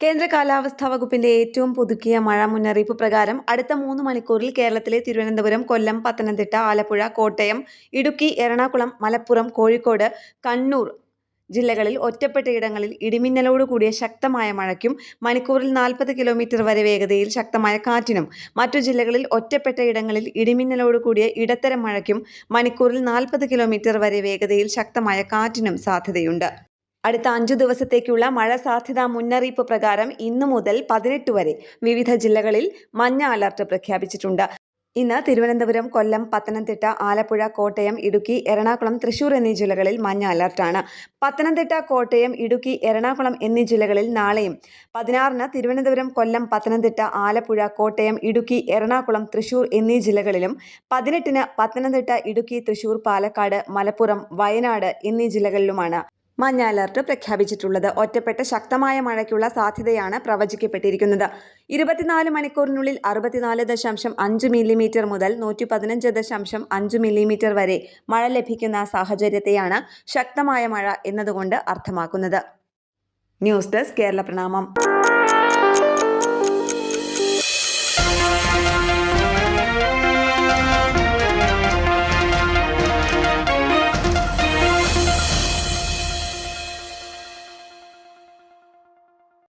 കേന്ദ്ര കാലാവസ്ഥാ വകുപ്പിന്റെ ഏറ്റവും പുതുക്കിയ മഴ മുന്നറിയിപ്പ് പ്രകാരം അടുത്ത 3 മണിക്കൂറിൽ കേരളത്തിലെ തിരുവനന്തപുരം, കൊല്ലം, പത്തനംതിട്ട, ആലപ്പുഴ, കോട്ടയം, ഇടുക്കി, എറണാകുളം, മലപ്പുറം, കോഴിക്കോട്, കണ്ണൂർ ജില്ലകളിൽ ഒറ്റപ്പെട്ടയിടങ്ങളിൽ ഇടിമിന്നലോട് കൂടിയ ശക്തമായ മഴയ്ക്കും മണിക്കൂറിൽ 40 കിലോമീറ്റർ വരെ വേഗതയിൽ ശക്തമായ കാറ്റിനും, മറ്റു ജില്ലകളിൽ ഒറ്റപ്പെട്ടയിടങ്ങളിൽ ഇടിമിന്നലോട് കൂടിയ ഇടത്തരം മഴയ്ക്കും മണിക്കൂറിൽ 40 കിലോമീറ്റർ വരെ വേഗതയിൽ ശക്തമായ കാറ്റിനും സാധ്യതയുണ്ട്. അടുത്ത 5 ദിവസത്തേക്കുള്ള മഴ സാധ്യതാ മുന്നറിയിപ്പ് പ്രകാരം ഇന്നു മുതൽ 18 വരെ വിവിധ ജില്ലകളിൽ മഞ്ഞ അലർട്ട് പ്രഖ്യാപിച്ചിട്ടുണ്ട്. ഇന്ന് തിരുവനന്തപുരം, കൊല്ലം, പത്തനംതിട്ട, ആലപ്പുഴ, കോട്ടയം, ഇടുക്കി, എറണാകുളം, തൃശൂർ എന്നീ ജില്ലകളിൽ മഞ്ഞ അലർട്ടാണ്. പത്തനംതിട്ട, കോട്ടയം, ഇടുക്കി, എറണാകുളം എന്നീ ജില്ലകളിൽ നാളെയും 16-ന് തിരുവനന്തപുരം, കൊല്ലം, പത്തനംതിട്ട, ആലപ്പുഴ, കോട്ടയം, ഇടുക്കി, എറണാകുളം, തൃശൂർ എന്നീ ജില്ലകളിലും 18-ന് പത്തനംതിട്ട, ഇടുക്കി, തൃശൂർ, പാലക്കാട്, മലപ്പുറം, വയനാട് എന്നീ ജില്ലകളിലുമാണ് മഞ്ഞ അലർട്ട് പ്രഖ്യാപിച്ചിട്ടുള്ളത്. ഒറ്റപ്പെട്ട ശക്തമായ മഴയ്ക്കുള്ള സാധ്യതയാണ് പ്രവചിക്കപ്പെട്ടിരിക്കുന്നത്. 24 മണിക്കൂറിനുള്ളിൽ 64.5 മില്ലിമീറ്റർ മുതൽ 115.5 മില്ലിമീറ്റർ വരെ മഴ ലഭിക്കുന്ന സാഹചര്യത്തെയാണ് ശക്തമായ മഴ എന്നതുകൊണ്ട് അർത്ഥമാക്കുന്നത്. ന്യൂസ് ഡെസ്ക് കേരള പ്രണാമം.